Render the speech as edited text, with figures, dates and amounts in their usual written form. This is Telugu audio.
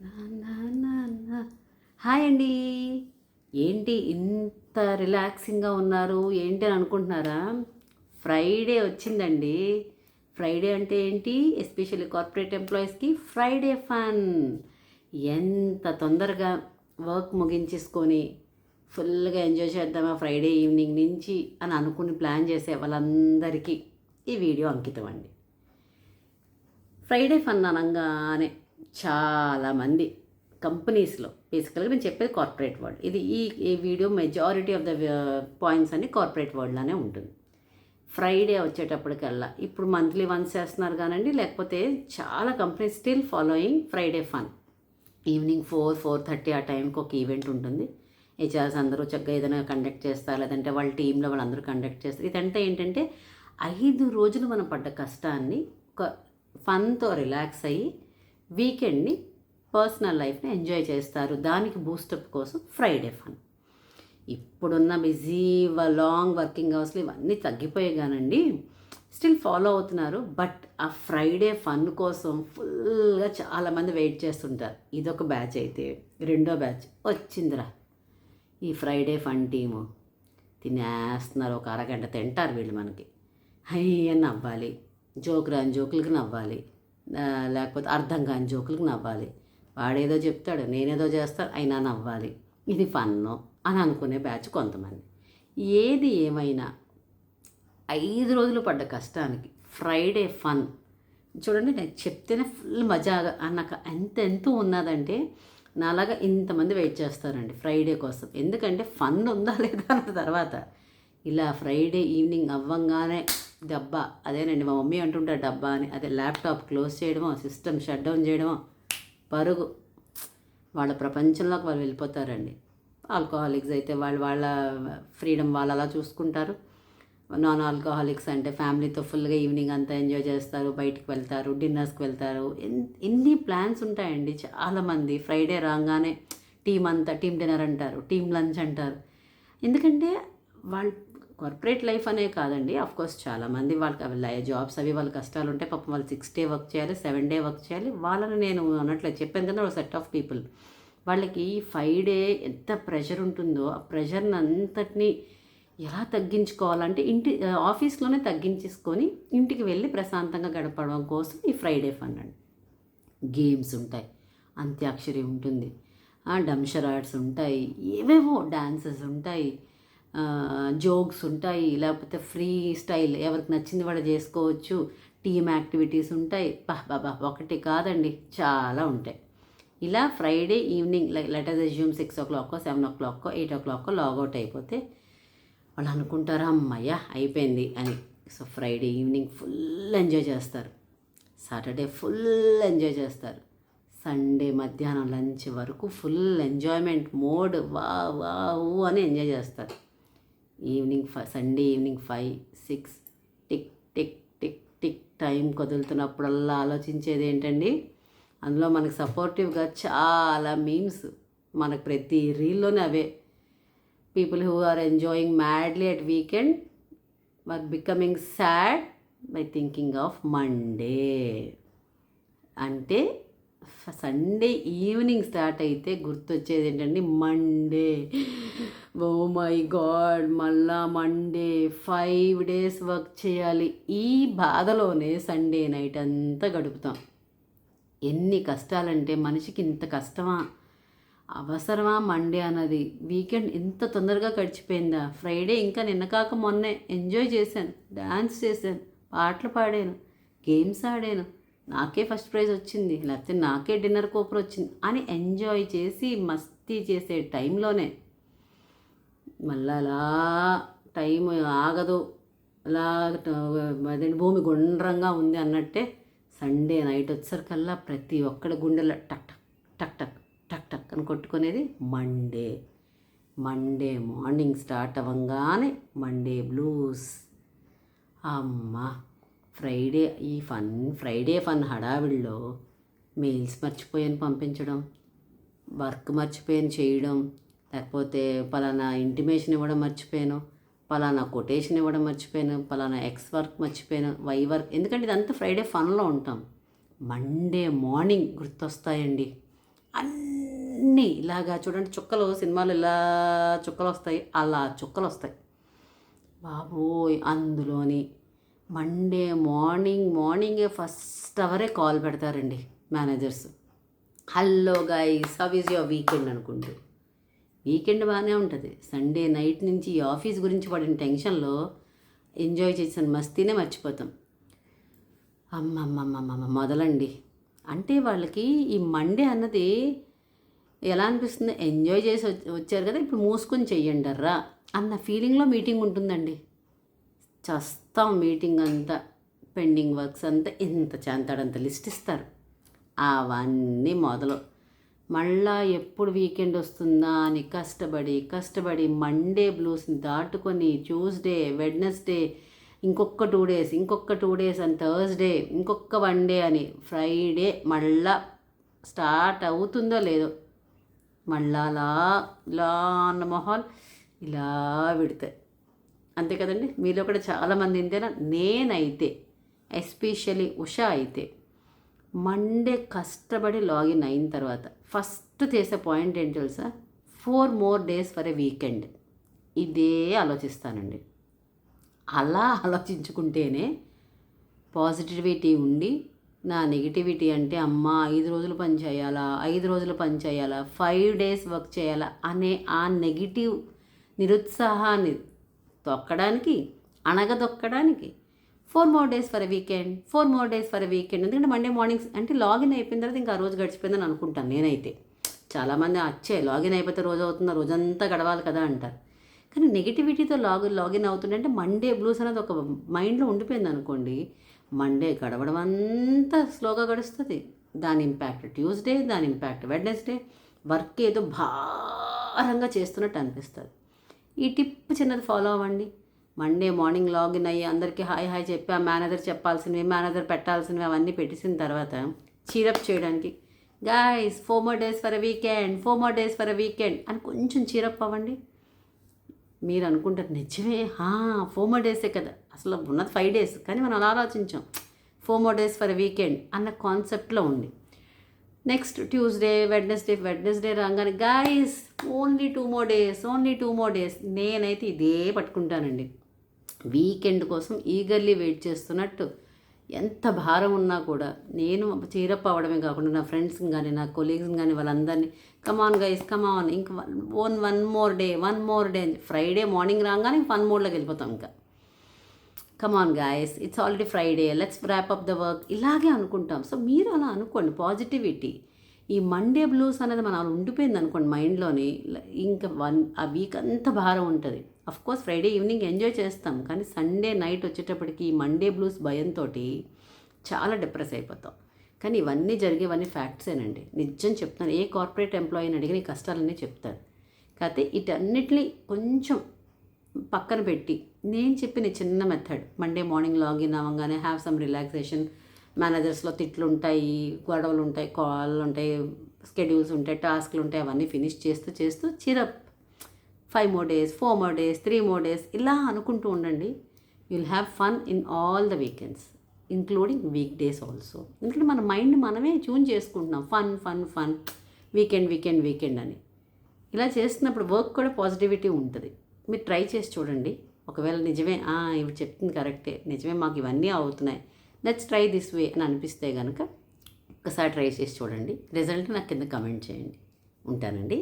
నా నా నా నా. హాయ్ అండి. ఏంటి ఇంత రిలాక్సింగ్గా ఉన్నారు ఏంటి అని అనుకుంటున్నారా? ఫ్రైడే వచ్చిందండి. ఫ్రైడే అంటే ఏంటి? ఎస్పెషల్లీ కార్పొరేట్ ఎంప్లాయీస్కి ఫ్రైడే ఫన్. ఎంత తొందరగా వర్క్ ముగించేసుకొని ఫుల్గా ఎంజాయ్ చేద్దామా ఫ్రైడే ఈవినింగ్ నుంచి అని అనుకుని ప్లాన్ చేసే వాళ్ళందరికీ ఈ వీడియో అంకితం అండి. ఫ్రైడే ఫన్ అనగానే చాలామంది కంపెనీస్లో, బేసికల్గా నేను చెప్పేది కార్పొరేట్ వరల్డ్, ఇది ఈ video majority of the points అన్ని కార్పొరేట్ వరల్డ్లోనే ఉంటుంది. ఫ్రైడే వచ్చేటప్పటికల్లా ఇప్పుడు మంత్లీ వన్స్ చేస్తున్నారు కానండి, లేకపోతే చాలా companies still following Friday fun. Evening 4-4:30 ఆ టైంకి ఒక ఈవెంట్ ఉంటుంది. హెచ్ఆర్స్ అందరూ చక్కగా ఏదైనా కండక్ట్ చేస్తారు, లేదంటే వాళ్ళ టీంలో వాళ్ళందరూ కండక్ట్ చేస్తారు. ఇదంతా ఏంటంటే 5 రోజులు మనం పడ్డ కష్టాన్ని ఒక ఫన్తో రిలాక్స్ అయ్యి వీకెండ్ని, పర్సనల్ లైఫ్ని ఎంజాయ్ చేస్తారు. దానికి బూస్టప్ కోసం ఫ్రైడే ఫన్. ఇప్పుడున్న బిజీ లాంగ్ వర్కింగ్ అవర్స్లో ఇవన్నీ తగ్గిపోయాయి కానండి, స్టిల్ ఫాలో అవుతున్నారు. బట్ ఆ ఫ్రైడే ఫన్ కోసం ఫుల్గా చాలామంది వెయిట్ చేస్తుంటారు. ఇదొక బ్యాచ్ అయితే, రెండో బ్యాచ్ వచ్చిందిరా ఈ ఫ్రైడే ఫన్ టీము. తినేస్తున్నారు, ఒక అరగంట తింటారు వీళ్ళు. మనకి హై అని నవ్వాలి, జోకు రాని జోకులకి నవ్వాలి, లేకపోతే అర్థం కాని జోకులకి నవ్వాలి. వాడేదో చెప్తాడు, నేనేదో చేస్తాను, అయినా నవ్వాలి. ఇది ఫన్ను అని అనుకునే బ్యాచ్ కొంతమంది. ఏది ఏమైనా 5 రోజులు పడ్డ కష్టానికి ఫ్రైడే ఫన్ చూడండి. నేను చెప్తేనే ఫుల్ మజాగా నాకు ఎంతో ఉన్నదంటే, నాలాగా ఇంతమంది వెయిట్ చేస్తారండి ఫ్రైడే కోసం. ఎందుకంటే ఫన్ ఉందా లేదా అన్న తర్వాత ఇలా ఫ్రైడే ఈవినింగ్ అవ్వంగానే డబ్బా, అదేనండి మా మమ్మీ అంటుంటారు డబ్బా అని, అదే ల్యాప్టాప్ క్లోజ్ చేయడమో, సిస్టమ్ షట్ డౌన్ చేయడమో, పరుగు వాళ్ళ ప్రపంచంలోకి వాళ్ళు వెళ్ళిపోతారండి. ఆల్కహాలిక్స్ అయితే వాళ్ళ ఫ్రీడమ్ వాళ్ళు అలా చూసుకుంటారు. నాన్ ఆల్కహాలిక్స్ అంటే ఫ్యామిలీతో ఫుల్గా ఈవినింగ్ అంతా ఎంజాయ్ చేస్తారు, బయటికి వెళ్తారు, డిన్నర్స్కి వెళ్తారు. ఎన్ని ప్లాన్స్ ఉంటాయండి చాలామంది. ఫ్రైడే రాగానే టీం డిన్నర్ అంటారు, టీం లంచ్ అంటారు. ఎందుకంటే వాళ్ళు కార్పొరేట్ లైఫ్ అనే కాదండి, ఆఫ్కోర్స్ చాలామంది వాళ్ళకి అవి జాబ్స్ అవి వాళ్ళ కష్టాలు ఉంటాయి. పాపం వాళ్ళు 6 డే వర్క్ చేయాలి, 7 డే వర్క్ చేయాలి. వాళ్ళని నేను అన్నట్లే చెప్పాను కదా, ఒక సెట్ ఆఫ్ పీపుల్. వాళ్ళకి 5 డే ఎంత ప్రెషర్ ఉంటుందో, ఆ ప్రెషర్ని అంతటినీ ఎలా తగ్గించుకోవాలంటే ఆఫీస్లోనే తగ్గించేసుకొని ఇంటికి వెళ్ళి ప్రశాంతంగా గడపడం కోసం ఈ ఫ్రైడే ఫన్ అండి. గేమ్స్ ఉంటాయి, అంత్యాక్షరి ఉంటుంది, డంషరాడ్స్ ఉంటాయి, ఏవేవో డాన్సెస్ ఉంటాయి, జోక్స్ ఉంటాయి, లేకపోతే ఫ్రీ స్టైల్ ఎవరికి నచ్చింది వాడు చేసుకోవచ్చు, టీమ్ యాక్టివిటీస్ ఉంటాయి. బాబా ఒకటి కాదండి, చాలా ఉంటాయి. ఇలా Friday evening let us assume 6 o'clock, 7 o'clock, 8 o'clock logout అయిపోతే వాళ్ళు అనుకుంటారా అమ్మయ్య అయిపోయింది అని. So Friday evening full enjoy చేస్తారు, సాటర్డే ఫుల్ ఎంజాయ్ చేస్తారు, సండే మధ్యాహ్నం లంచ్ వరకు ఫుల్ ఎంజాయ్మెంట్ మోడ్, వా వా ఊ అని ఎంజాయ్ చేస్తారు. Sunday evening 5-6 tick tick tick tick time కదులుతున్నప్పుడల్లా ఆలోచించేది ఏంటండి, అందులో మనకు సపోర్టివ్గా చాలా మీమ్స్, మనకు ప్రతి రీల్లోనే అవే. People who are enjoying madly at weekend are becoming sad by thinking of Monday. అంటే సండే ఈవినింగ్ స్టార్ట్ అయితే గుర్తొచ్చేది ఏంటంటే మండే. ఓ మై గాడ్, మళ్ళా మండే 5 days వర్క్ చేయాలి. ఈ బాధలోనే సండే నైట్ అంతా గడుపుతాం. ఎన్ని కష్టాలంటే మనిషికి ఇంత కష్టమా, అవసరమా మండే అన్నది. వీకెండ్ ఇంత తొందరగా గడిచిపోయిందా? ఫ్రైడే ఇంకా నిన్న కాక మొన్నే ఎంజాయ్ చేశాను, డ్యాన్స్ చేశాను, పాటలు పాడాను, గేమ్స్ ఆడాను, నాకే ఫస్ట్ ప్రైజ్ వచ్చింది, లేకపోతే నాకే డిన్నర్ కూపర్ వచ్చింది అని ఎంజాయ్ చేసి మస్తీ చేసే టైంలోనే మళ్ళా అలా టైం ఆగదు, అలా అదే భూమి గుండ్రంగా ఉంది అన్నట్టే సండే నైట్ వచ్చేసరికల్లా ప్రతి ఒక్కడి గుండెలో టక్ టక్ టక్ టక్ టక్ టక్ అని కొట్టుకునేది మండే మార్నింగ్ స్టార్ట్ అవ్వగానే మండే బ్లూస్. అమ్మ ఫ్రైడే ఫన్ హడావిడిలో మెయిల్స్ మర్చిపోయాను పంపించడం, వర్క్ మర్చిపోయాను చేయడం, లేకపోతే పలానా ఇంటిమేషన్ ఇవ్వడం మర్చిపోయాను, పలానా కొటేషన్ ఇవ్వడం మర్చిపోయాను, పలానా ఎక్స్ వర్క్ మర్చిపోయాను, వై వర్క్. ఎందుకంటే ఇదంతా ఫ్రైడే ఫన్లో ఉంటాం. మండే మార్నింగ్ గుర్తొస్తాయండి అన్నీ ఇలాగా చూడండి, చుక్కలు సినిమాలు ఇలా చుక్కలు వస్తాయి, అలా చుక్కలు వస్తాయి బాబోయ్. అందులోని మండే మార్నింగే ఫస్ట్ అవరే కాల్ పెడతారండి managers. Hello guys, how is your weekend అనుకుంటూ. వీకెండ్ బాగానే ఉంటుంది, సండే నైట్ నుంచి ఈ ఆఫీస్ గురించి పడిన టెన్షన్లో ఎంజాయ్ చేసిన మస్తీనే మర్చిపోతాం. అమ్మమ్మమ్మమ్మ మొదలండి. అంటే వాళ్ళకి ఈ మండే అన్నది ఎలా అనిపిస్తుంది, ఎంజాయ్ చేసి వచ్చారు కదా ఇప్పుడు మూసుకొని చెయ్యండర్రా అన్న ఫీలింగ్లో మీటింగ్ ఉంటుందండి. చస్తాం మీటింగ్ అంతా, పెండింగ్ వర్క్స్ అంతా ఇంత చేంతాడంత లిస్ట్ ఇస్తారు. అవన్నీ మొదలు మళ్ళా ఎప్పుడు వీకెండ్ వస్తుందా అని కష్టపడి మండే బ్లూస్ని దాటుకొని ట్యూస్డే, వెడ్నెస్డే, ఇంకొక 2 days అని థర్స్డే, ఇంకొక 1 day అని ఫ్రైడే మళ్ళా స్టార్ట్ అవుతుందో లేదో మళ్ళా ఇలా అన్న మొహాలు ఇలా విడతాయి. అంతే కదండి, మీలో కూడా చాలామంది ఇంతేనా. నేనైతే ఎస్పెషల్లీ ఉషా అయితే మండే కష్టపడి లాగిన్ అయిన తర్వాత ఫస్ట్ చేసే పాయింట్ ఏంటి తెలుసా, 4 more days for a weekend. ఇదే ఆలోచిస్తానండి. అలా ఆలోచించుకుంటేనే పాజిటివిటీ ఉండి, నా నెగిటివిటీ అంటే అమ్మ 5 రోజులు పని చేయాలా, 5 రోజులు పని చేయాలా, 5 days వర్క్ చేయాలా అనే ఆ నెగిటివ్ నిరుత్సాహాన్ని తొక్కడానికి, అణగదొక్కడానికి 4 more days for a weekend. ఎందుకంటే మండే మార్నింగ్స్ అంటే లాగిన్ అయిపోయిన తర్వాత ఇంకా ఆ రోజు గడిచిపోయిందని అనుకుంటాను నేనైతే. చాలామంది లాగిన్ అయిపోతే రోజు అవుతుందా, రోజంతా గడవాలి కదా అంటారు. కానీ నెగిటివిటీతో లాగిన్ అవుతుందంటే మండే బ్లూస్ అనేది ఒక మైండ్లో ఉండిపోయింది అనుకోండి, మండే గడవడం అంతా స్లోగా గడుస్తుంది. దాని ఇంపాక్ట్ ట్యూస్డే, దాని ఇంపాక్ట్ వెడ్నెస్డే, వర్క్ ఏదో భారంగా చేస్తున్నట్టు అనిపిస్తుంది. ఈ టిప్ చిన్నది ఫాలో అవ్వండి. మండే మార్నింగ్ లాగిన్ అయ్యి అందరికీ హాయ్ చెప్పి ఆ మేనేజర్ పెట్టాల్సినవి అవన్నీ పెట్టేసిన తర్వాత చీరప్ చేయడానికి guys 4 more days for a weekend అని కొంచెం చీరప్ అవ్వండి. మీరు అనుకుంటారు నిజమే 4 more days కదా, అసలు ఉన్నది 5 days, కానీ మనం అలా ఆలోచించాం 4 more days for a weekend అన్న కాన్సెప్ట్లో ఉంది. నెక్స్ట్ ట్యూస్డే, వెడ్నెస్డే రాగానే గైస్ ఓన్లీ 2 more days. నేనైతే ఇదే పట్టుకుంటానండి. వీకెండ్ కోసం ఈగర్లీ వెయిట్ చేస్తున్నట్టు ఎంత భారం ఉన్నా కూడా నేను చీరప్ అవ్వడమే కాకుండా నా ఫ్రెండ్స్ని కానీ నా కొలీగ్స్ని కానీ వాళ్ళందరినీ కమాన్ గైస్ కమాన్, ఇంకా వన్ మోర్ డే అని ఫ్రైడే మార్నింగ్ రాగానే ఫన్ మోడ్లోకి వెళ్ళిపోతాం. ఇంకా come on guys, it's already Friday, let's wrap up the work, ఇలాగే అనుకుంటాం. సో మీరు అలా అనుకోండి. పాజిటివిటీ, ఈ మండే బ్లూస్ అనేది మనం ఉండిపోయింది అనుకోండి మైండ్లోని, ఇంకా ఆ వీక్ అంతా భారం ఉంటుంది. అఫ్కోర్స్ ఫ్రైడే ఈవినింగ్ ఎంజాయ్ చేస్తాం, కానీ సండే నైట్ వచ్చేటప్పటికి మండే బ్లూస్ భయంతో చాలా డిప్రెస్ అయిపోతాం. కానీ ఇవన్నీ జరిగేవన్నీ ఫ్యాక్ట్సేనండి, నిజం చెప్తాను. ఏ కార్పొరేట్ ఎంప్లాయీని అడిగిన ఈ కష్టాలన్నీ చెప్తారు. కాకపోతే వీటన్నిటిని కొంచెం పక్కన పెట్టి నేను చెప్పిన చిన్న మెథడ్, మండే మార్నింగ్ లాగిన్ అవ్వగానే హ్యావ్ సమ్ రిలాక్సేషన్. మేనేజర్స్లో తిట్లు ఉంటాయి, గొడవలు ఉంటాయి, కాళ్ళు ఉంటాయి, స్కెడ్యూల్స్ ఉంటాయి, టాస్క్లు ఉంటాయి, అవన్నీ ఫినిష్ చేస్తూ చిరప్ 5 more days, 4 more days, 3 more days ఇలా అనుకుంటూ ఉండండి. You'll have fun in all the weekends including week days also. ఎందుకంటే మన మైండ్ మనమే ట్యూన్ చేసుకుంటున్నాం, ఫన్ వీకెండ్ అని. ఇలా చేస్తున్నప్పుడు వర్క్ కూడా పాజిటివిటీ ఉంటుంది. మీరు ట్రై చేసి చూడండి. ఒకవేళ నిజమే ఇవి చెప్తుంది కరెక్టే, నిజమే మాకు ఇవన్నీ అవుతున్నాయి, లెట్స్ ట్రై దిస్ వే అని అనిపిస్తే కనుక ఒక్కసారి ట్రై చేసి చూడండి. రిజల్ట్ నాకు కింద కమెంట్ చేయండి. ఉంటానండి.